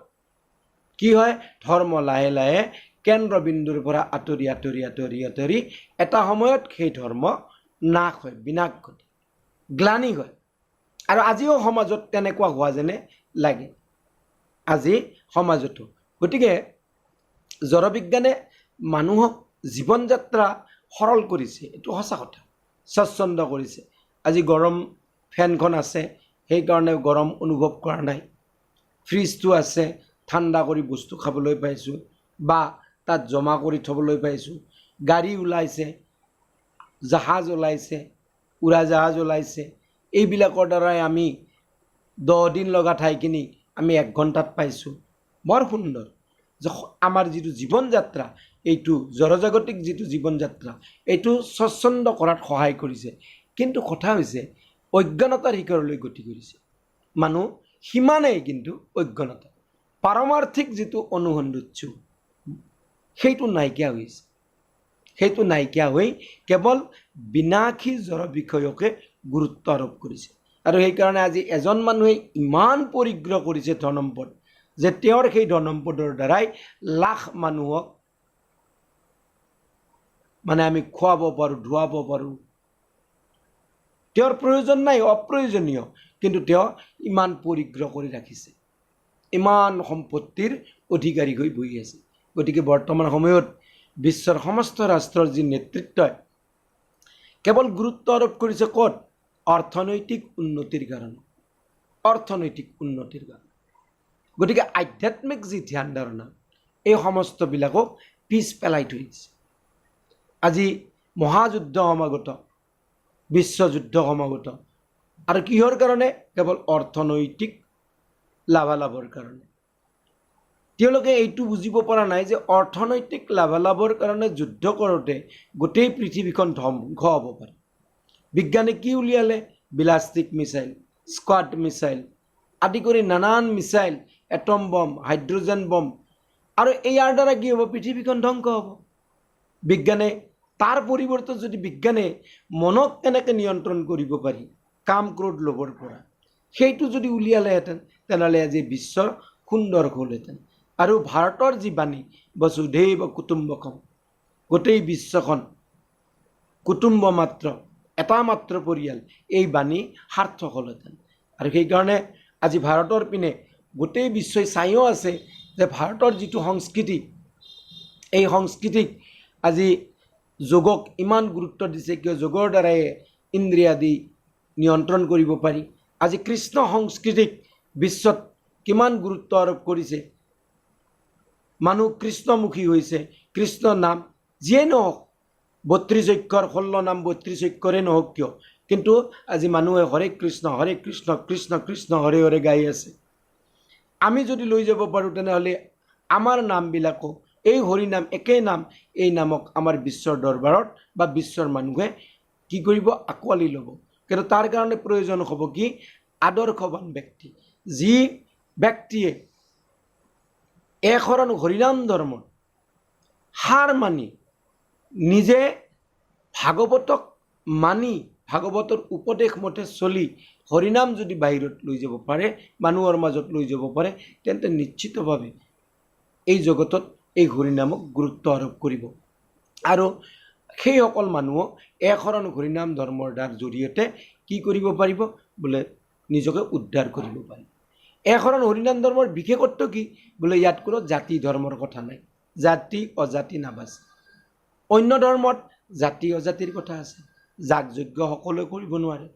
কি হয় ধৰ্ম লাহে লাহে কেন্দ্ৰবিন্দুৰ পৰা আঁতৰি এটা সময়ত সেই ধৰ্ম নাশ হয় বিনাশ ঘটে গ্লানি হয় আৰু আজিও সমাজত তেনেকুৱা হোৱা যেনে লাগে আজি সমাজতো গতিকে জড়বিজ্ঞানে মানুহক জীৱন যাত্ৰা সৰল কৰিছে এইটো সঁচা কথা স্বচ্ছন্দ কৰিছে আজি গৰম ফেনখন আছে সেইকাৰণে গৰম অনুভৱ কৰা নাই ফ্ৰিজটো আছে ঠাণ্ডা কৰি বস্তু খাবলৈ পাইছোঁ বা তাত জমা কৰি থবলৈ পাইছোঁ গাড়ী ওলাইছে জাহাজ ওলাইছে উৰাজাহাজ ওলাইছে এইবিলাকৰ দ্বাৰাই আমি 10 দিন লগা ঠাইখিনি আমি 1 ঘণ্টাত পাইছোঁ বৰ সুন্দৰ যে আমাৰ যিটো জীৱন যাত্ৰা এইটো জড়জাগতিক যিটো জীৱন যাত্ৰা এইটো স্বচ্ছন্দ কৰাত সহায় কৰিছে কিন্তু কথা হৈছে অজ্ঞানতাৰ শিখৰলৈ গতি কৰিছে মানুহ সিমানেই কিন্তু অজ্ঞানতা পাৰমাৰ্থিক যিটো অনুসন্ধিৎসু সেইটো নাইকিয়া হৈ কেৱল বিনাশী জড় বিষয়কে গুৰুত্ব আৰোপ কৰিছে আৰু সেইকাৰণে আজি এজন মানুহে ইমান পৰিগ্ৰহ কৰিছে ধনম্পদ যে তেওঁৰ সেই ধনম্পদৰ দ্বাৰাই লাখ মানুহক মানে আমি খুৱাব পাৰোঁ ধুৱাব পাৰোঁ তেওঁৰ প্ৰয়োজন নাই অপ্ৰয়োজনীয় কিন্তু তেওঁ ইমান পৰিগ্ৰহ কৰি ৰাখিছে ইমান সম্পত্তিৰ অধিকাৰী হৈ বহি আছে গতিকে বৰ্তমান সময়ত বিশ্বৰ সমস্ত ৰাষ্ট্ৰৰ যি নেতৃত্বই কেৱল গুৰুত্ব আৰোপ কৰিছে ক'ত অৰ্থনৈতিক উন্নতিৰ কাৰণে গতিকে আধ্যাত্মিক যি ধ্যান ধাৰণা এই সমস্তবিলাকক পিছ পেলাই থৈ দিছে আজি মহাযুদ্ধ সমাগত বিশ্বযুদ্ধ সমাগত আৰু কিহৰ কাৰণে কেৱল অৰ্থনৈতিক লাভালাভৰ কাৰণে তেওঁলোকে এইটো বুজিব পৰা নাই যে অৰ্থনৈতিক লাভালাভৰ কাৰণে যুদ্ধ কৰোঁতে গোটেই পৃথিৱীখন ধ্বংস হ'ব পাৰে বিজ্ঞানে কি উলিয়ালে বিলাষ্টিক মিছাইল স্কোৱাড মিছাইল আদি কৰি নানান মিছাইল এটম বম হাইড্ৰজেন বম আৰু ইয়াৰ দ্বাৰা কি হ'ব পৃথিৱীখন ধ্বংস হ'ব বিজ্ঞানে তাৰ পৰিৱৰ্তে যদি বিজ্ঞানে মনক কেনেকৈ নিয়ন্ত্ৰণ কৰিব পাৰি কাম ক্ৰোধ লোভৰ পৰা সেইটো যদি উলিয়ালেহেঁতেন তেনেহ'লে আজি বিশ্বৰ সুন্দৰ হ'লহেঁতেন আৰু ভাৰতৰ যি বাণী বসুধৈৱ কুটুম্বকম গোটেই বিশ্বখন কুটুম্ব মাত্ৰ এটা মাত্ৰ পৰিয়াল এই বাণী সাৰ্থক হ'লহেঁতেন আৰু সেইকাৰণে আজি ভাৰতৰ পিনে গোটেই বিশ্বই চাইও আছে যে ভাৰতৰ যিটো সংস্কৃতি, এই সংস্কৃতিক আজি যোগক ইমান গুৰুত্ব দিছে, কিয় যোগৰ দ্বাৰাই ইন্দ্ৰিয় আদি নিয়ন্ত্ৰণ কৰিব পাৰি। আজি কৃষ্ণ সংস্কৃতিক বিশ্বত কিমান গুৰুত্ব আৰোপ কৰিছে, মানুহ কৃষ্ণমুখী হৈছে, কৃষ্ণ নাম যিয়ে নহওক 32 অক্ষৰ 16 নাম 32 অক্ষৰে নহওক কিয়, কিন্তু আজি মানুহে হৰে কৃষ্ণ কৃষ্ণ কৃষ্ণ হৰে হৰে গাই আছে। আমি যদি লৈ যাব পাৰোঁ তেনেহ'লে আমাৰ নামবিলাকো এই হৰিনাম, একেই নাম, এই নামক আমাৰ বিশ্বৰ দৰবাৰত বা বিশ্বৰ মানুহে কি কৰিব, আঁকোৱালি ল'ব। কিন্তু তাৰ কাৰণে প্ৰয়োজন হ'ব কি, আদৰ্শৱান ব্যক্তি, যি ব্যক্তিয়ে একশৰণ হৰিনাম ধৰ্মৰ হাৰ মানি নিজে ভাগৱতক মানি ভাগৱতৰ উপদেশ মতে চলি হৰিনাম যদি বাহিৰত লৈ যাব পাৰে, মানুহৰ মাজত লৈ যাব পাৰে, তেন্তে নিশ্চিতভাৱে এই জগতত এই হৰিনামক গুৰুত্ব আৰোপ কৰিব। আৰু সেইসকল মানুহক একশৰণ হৰিনাম ধৰ্মৰ দ্বাৰ জৰিয়তে কি কৰিব পাৰিব, বোলে নিজকে উদ্ধাৰ কৰিব পাৰিব। একশৰণ হৰিনাম ধৰ্মৰ বিশেষত্ব কি, বোলে ইয়াত কোনো জাতি ধৰ্মৰ কথা নাই, জাতি অজাতি নাবাছে। অন্য ধৰ্মত জাতি অজাতিৰ কথা আছে, যাগ যজ্ঞ সকলোৱে কৰিব নোৱাৰে,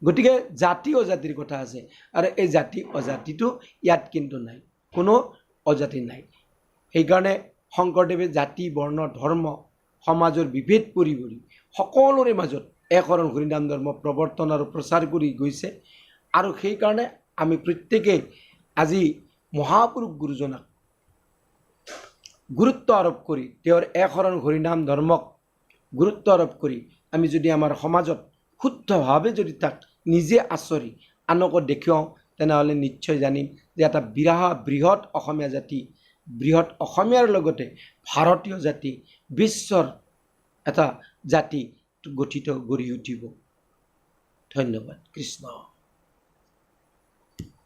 গতিকে জাতি অজাতিৰ কথা আছে। আৰু এই জাতি অজাতিটো ইয়াত কিন্তু নাই, কোনো অজাতি নাই। সেইকাৰণে শংকৰদেৱে জাতি বৰ্ণ ধৰ্ম সমাজৰ বিভেদ পৰি সকলোৰে মাজত একশৰণ হৰিনাম ধৰ্ম প্ৰৱৰ্তন আৰু প্ৰচাৰ কৰি গৈছে। আৰু সেইকাৰণে আমি প্ৰত্যেকেই আজি মহাপুৰুষ গুৰুজনাক গুৰুত্ব আৰোপ কৰি, তেওঁৰ একশৰণ হৰিনাম ধৰ্মক গুৰুত্ব আৰোপ কৰি আমি যদি আমাৰ সমাজত শুদ্ধভাৱে যদি তাক নিজে আচৰি আনকো দেখুৱাওঁ, তেনেহ'লে নিশ্চয় জানিম যে এটা বৃহৎ অসমীয়া জাতি, বৃহৎ অসমীয়াৰ লগতে ভাৰতীয় জাতি, বিশ্বৰ এটা জাতি গঠিত গঢ়ি উঠিব। ধন্যবাদ। কৃষ্ণ।